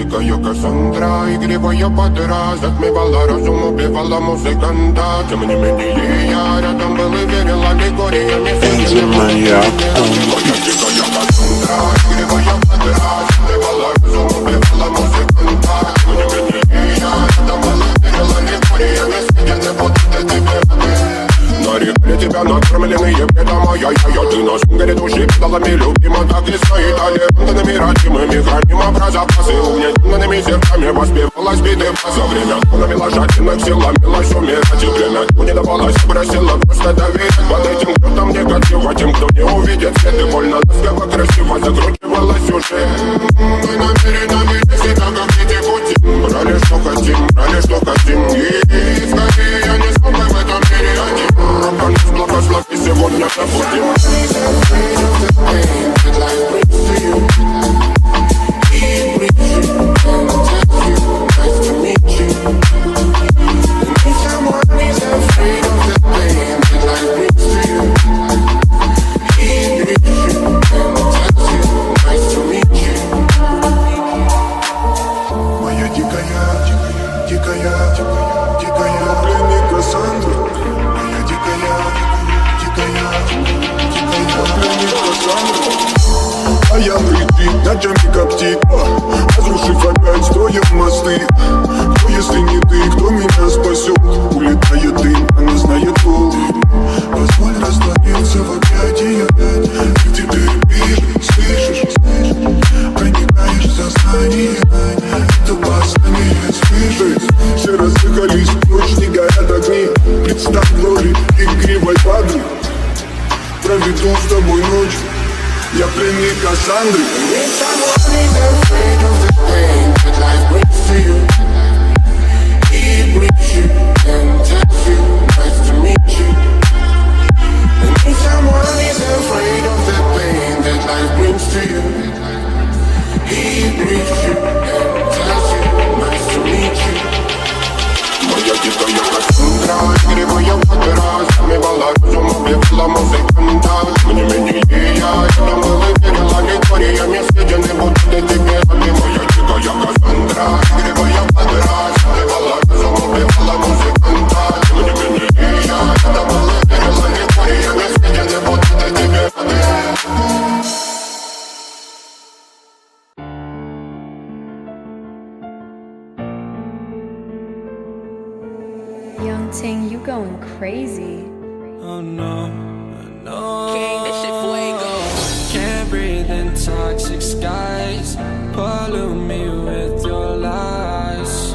дикая Кассандра, игривая подра, затмевала разум, убивала музыканта. Тем не менее я рядом был и верил аллегориями. Моя дикая Кассандра, игривая подра, затмевала разум, убивала музыканта. Тем не менее я рядом был и верил аллегориями. Я не буду тебе нарекли тебя накормленные бредом, ай-яй-яй. Ты на сунгере души педалами любима, так и стоит аллегантными родимыми, храним образопасы, угнетенными сердцами воспевалась биты. За время тонами ложательных сил ломилась умирать, и время не давалось, просила просто доверять. Под этим кто-то негатива, тем, кто не увидит свет, и больно ласково, красиво закручивалась сюжет. Мы намеренно себя как дети пути, брали что хотим, и скорее я не смог в этом мире один. Рок-н-ролл с благослови сегодня забудем. А я притик, ночами коптит, разрушив опять, строив мосты. Кто, если не ты, кто меня спасет? Улетает дым, она знает пол. Позволь раствориться в объятии опять. Ты теперь пишешь, слышишь, проникаешь в сознание. Это восстание слышит. Все разъехались, ночь не горят огни. Представь глори игривой воды. Проведу с тобой ночь. Я пленник Кассандры. Need someone who's afraid of the pain that life brings to you. He brings you and tells you, nice to meet you. I need someone who's afraid of the pain that life brings to you. He brings you and tells you, nice to meet you. Моя дикая Кассандра, игривая подра, затмевала разум, убивала музыканта. Тем не менее я рядом был и верил аллегориями, съедены будто тебе. Моя дикая Кассандра, игривая подра, затмевала разум, убивала музыканта. Тем не менее я рядом был и верил аллегориями, съедены будто тебе. Young Ting, you going crazy. Oh no, no. King, this shit fuego. Can't breathe in toxic skies. Pollute me with your lies.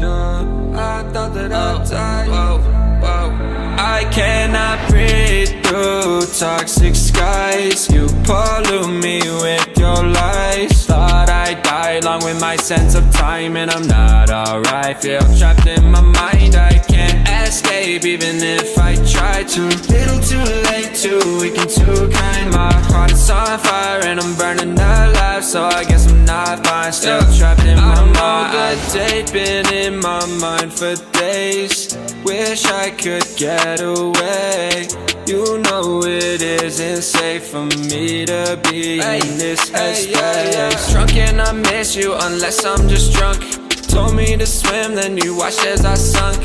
Yeah, I thought that I'd die. Whoa, whoa. I cannot breathe through toxic skies. You pollute me with your lies. Thought I'd die along with my sense of time, and I'm not alright. Feel trapped in my mind, I can't escape even if I try to. Little too late, too weak and too kind. My heart is on fire and I'm burning alive, so I guess I'm not fine. Still trapped in my mind. I'm date, been in my mind for days. Wish I could get away. You know it isn't safe for me to be in this headspace. Drunk and I miss you unless I'm just drunk. Told me to swim, then you watched as I sunk.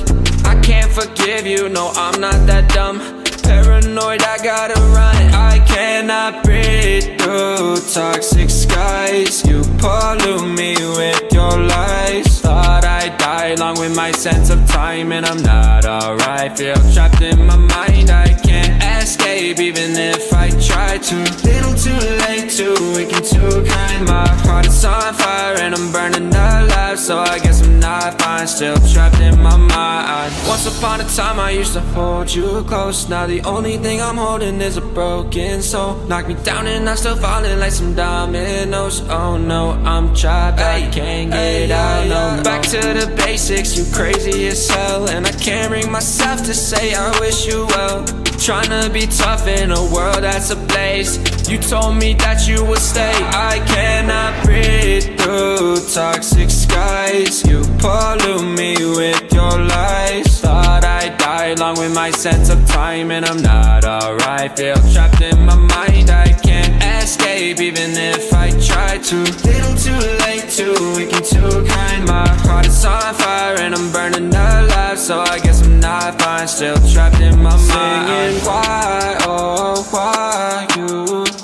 I can't forgive you, no, I'm not that dumb. Paranoid, I gotta run. I cannot breathe through toxic skies. You pollute me with your lies. Thought I'd die along with my sense of time, and I'm not alright. Feel trapped in my mind, I can't escape even if I try to. Little too late, too weak and too kind. My heart is on fire and I'm burning alive, so I guess I'm not fine. Still trapped in my mind. Once upon a time I used to hold you close. Now the only thing I'm holding is a broken soul. Knock me down and I'm still falling like some dominoes. Oh no, I'm trapped, I can't get out, no. Back to the basics, you crazy as hell. And I can't bring myself to say I wish you well. Tryna be tough in a world that's ablaze. You told me that you would stay. I cannot breathe through toxic skies. You pollute me with your lies. Thought I'd die along with my sense of time, and I'm not alright. Feel trapped in my mind, I can't escape even if I try to. Little too late, too weak and too kind. My heart is on fire and I'm burning alive, so I guess I'm not fine, still trapped in my mind. Singing why, oh why you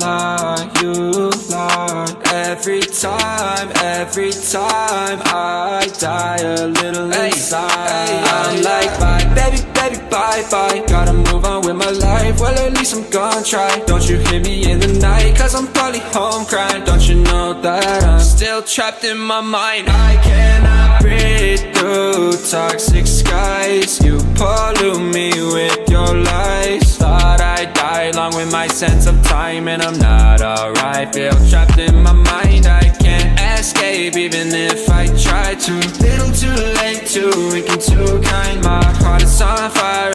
lie, you lie. Every time I die a little inside. I'm like bye, baby, baby, bye, bye. Gotta move on with my life, well at least I'm gonna try. Don't you hear me in the night, cause I'm probably home crying. Don't you know that I'm still trapped in my mind. I cannot breathe through toxic skies. You pollute me with your lies. Thought I'd die along with my sense of time, and I'm not alright. Feel trapped in my mind, I can't escape even if I try to. Little too late, too weak and too kind. My heart is on fire